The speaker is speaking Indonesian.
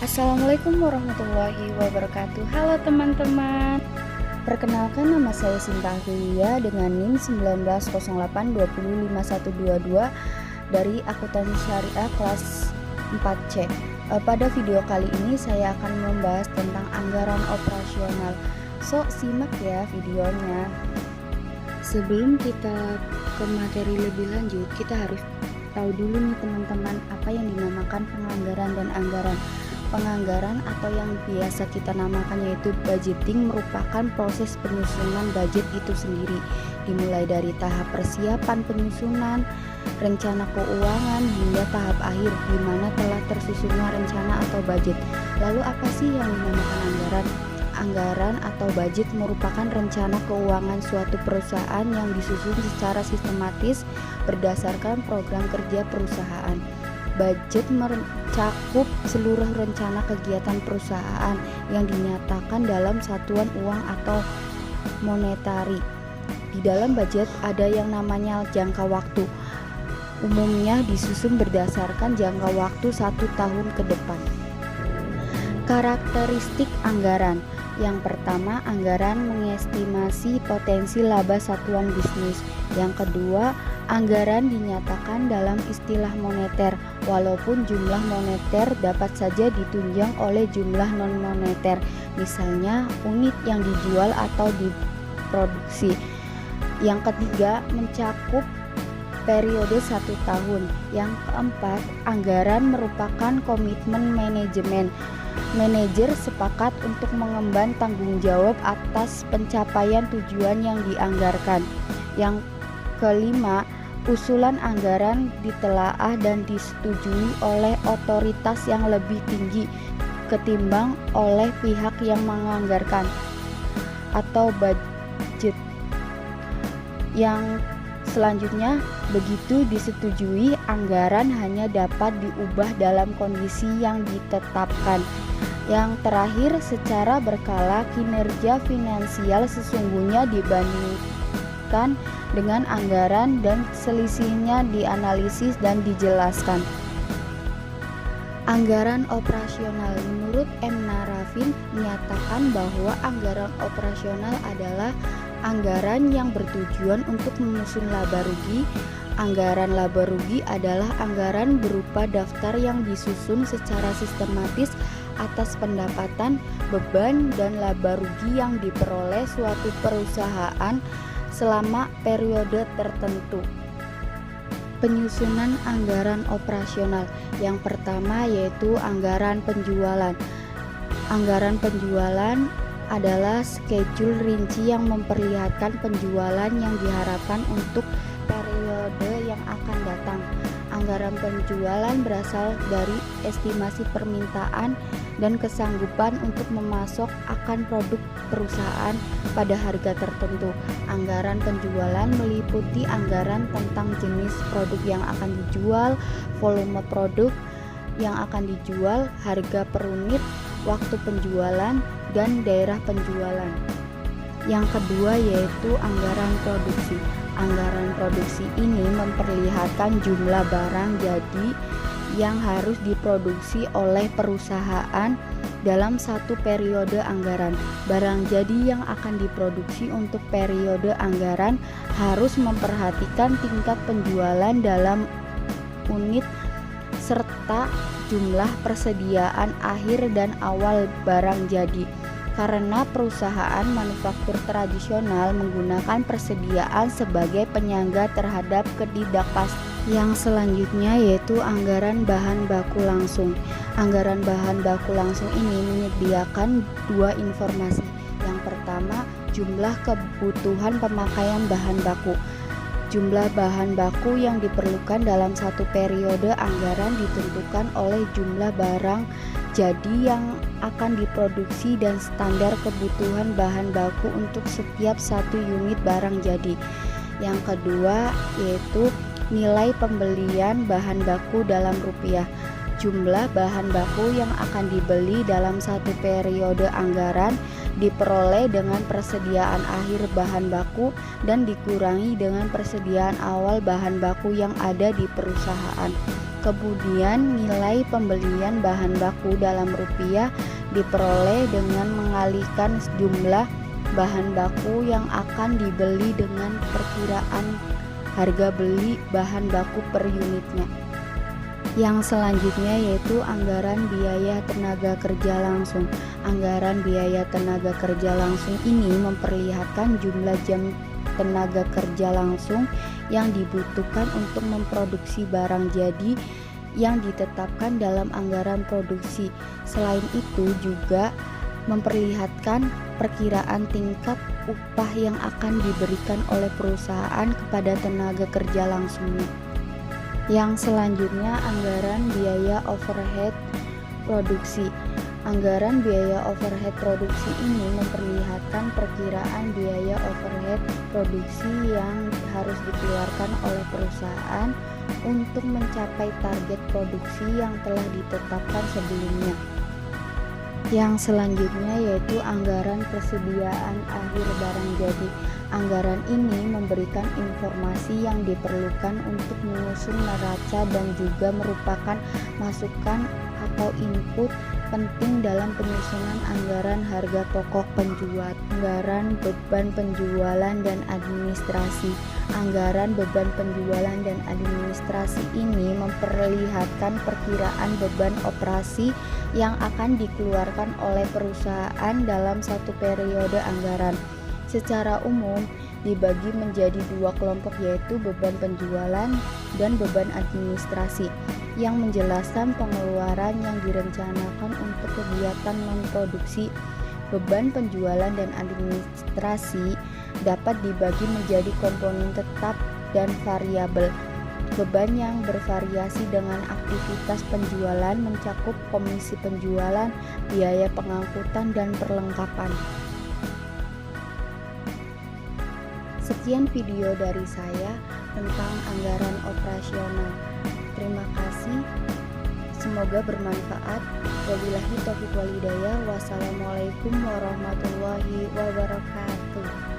Assalamualaikum warahmatullahi wabarakatuh. Halo teman-teman. Perkenalkan, nama saya Sinta Afilia dengan NIM 1908205122 dari Akuntansi Syariah kelas 4C. Pada video kali ini saya akan membahas tentang anggaran operasional. So, simak ya videonya. Sebelum kita ke materi lebih lanjut, kita harus tahu dulu nih teman-teman, apa yang dinamakan penganggaran dan anggaran. Penganggaran atau yang biasa kita namakan yaitu budgeting merupakan proses penyusunan budget itu sendiri, dimulai dari tahap persiapan penyusunan rencana keuangan hingga tahap akhir di mana telah tersusunnya rencana atau budget. Lalu apa sih yang dinamakan anggaran? Anggaran atau budget merupakan rencana keuangan suatu perusahaan yang disusun secara sistematis berdasarkan program kerja perusahaan. Budget mencakup seluruh rencana kegiatan perusahaan yang dinyatakan dalam satuan uang atau monetari. Di dalam budget ada yang namanya jangka waktu. Umumnya disusun berdasarkan jangka waktu 1 tahun ke depan. Karakteristik anggaran. Yang pertama, anggaran mengestimasi potensi laba satuan bisnis. Yang kedua, anggaran dinyatakan dalam istilah moneter, walaupun jumlah moneter dapat saja ditunjang oleh jumlah non-moneter, misalnya unit yang dijual atau diproduksi. Yang ketiga, mencakup periode 1 tahun. Yang keempat, anggaran merupakan komitmen manajemen. Manajer sepakat untuk mengemban tanggung jawab atas pencapaian tujuan yang dianggarkan. Yang kelima, usulan anggaran ditelaah dan disetujui oleh otoritas yang lebih tinggi ketimbang oleh pihak yang menganggarkan atau budget. Yang selanjutnya, begitu disetujui, anggaran hanya dapat diubah dalam kondisi yang ditetapkan. Yang terakhir, secara berkala kinerja finansial sesungguhnya dibandingkan dengan anggaran dan selisihnya dianalisis dan dijelaskan. Anggaran operasional. Menurut M. Narafin menyatakan bahwa anggaran operasional adalah anggaran yang bertujuan untuk menyusun laba rugi. Anggaran laba rugi adalah anggaran berupa daftar yang disusun secara sistematis atas pendapatan, beban, dan laba rugi yang diperoleh suatu perusahaan selama periode tertentu. Penyusunan anggaran operasional. Yang pertama yaitu anggaran penjualan. Anggaran penjualan adalah schedule rinci yang memperlihatkan penjualan yang diharapkan untuk periode yang akan datang. Anggaran penjualan berasal dari estimasi permintaan dan kesanggupan untuk memasok akan produk perusahaan pada harga tertentu. Anggaran penjualan meliputi anggaran tentang jenis produk yang akan dijual, volume produk yang akan dijual, harga per unit, waktu penjualan, dan daerah penjualan. Yang kedua yaitu anggaran produksi. Anggaran produksi ini memperlihatkan jumlah barang jadi yang harus diproduksi oleh perusahaan dalam satu periode anggaran. Barang jadi yang akan diproduksi untuk periode anggaran harus memperhatikan tingkat penjualan dalam unit serta jumlah persediaan akhir dan awal barang jadi. Karena perusahaan manufaktur tradisional menggunakan persediaan sebagai penyangga terhadap ketidakpastian. Yang selanjutnya yaitu anggaran bahan baku langsung. Anggaran bahan baku langsung ini menyediakan dua informasi. Yang pertama, jumlah kebutuhan pemakaian bahan baku. Jumlah bahan baku yang diperlukan dalam satu periode anggaran ditentukan oleh jumlah barang jadi yang akan diproduksi dan standar kebutuhan bahan baku untuk setiap satu unit barang jadi. Yang kedua yaitu nilai pembelian bahan baku dalam rupiah. Jumlah bahan baku yang akan dibeli dalam satu periode anggaran diperoleh dengan persediaan akhir bahan baku dan dikurangi dengan persediaan awal bahan baku yang ada di perusahaan. Kemudian nilai pembelian bahan baku dalam rupiah diperoleh dengan mengalihkan jumlah bahan baku yang akan dibeli dengan perkiraan harga beli bahan baku per unitnya. Yang selanjutnya yaitu anggaran biaya tenaga kerja langsung. Anggaran biaya tenaga kerja langsung ini memperlihatkan jumlah jam tenaga kerja langsung yang dibutuhkan untuk memproduksi barang jadi yang ditetapkan dalam anggaran produksi. Selain itu juga memperlihatkan perkiraan tingkat upah yang akan diberikan oleh perusahaan kepada tenaga kerja langsungnya. Yang selanjutnya anggaran biaya overhead produksi. Anggaran biaya overhead produksi ini memperlihatkan perkiraan biaya overhead produksi yang harus dikeluarkan oleh perusahaan untuk mencapai target produksi yang telah ditetapkan sebelumnya. Yang selanjutnya yaitu anggaran persediaan akhir barang jadi. Anggaran ini memberikan informasi yang diperlukan untuk menyusun neraca dan juga merupakan masukan atau input penting dalam penyusunan anggaran harga pokok penjual. Anggaran beban penjualan dan administrasi. Anggaran beban penjualan dan administrasi ini memperlihatkan perkiraan beban operasi yang akan dikeluarkan oleh perusahaan dalam satu periode anggaran. Secara umum dibagi menjadi dua kelompok, yaitu beban penjualan dan beban administrasi, yang menjelaskan pengeluaran yang direncanakan untuk kegiatan non-produksi. Beban penjualan dan administrasi dapat dibagi menjadi komponen tetap dan variabel. Beban yang bervariasi dengan aktivitas penjualan mencakup komisi penjualan, biaya pengangkutan, dan perlengkapan. Sekian video dari saya tentang anggaran operasional. Terima kasih. Semoga bermanfaat. Wabillahi taufiq wal hidayah. Wassalamualaikum warahmatullahi wabarakatuh.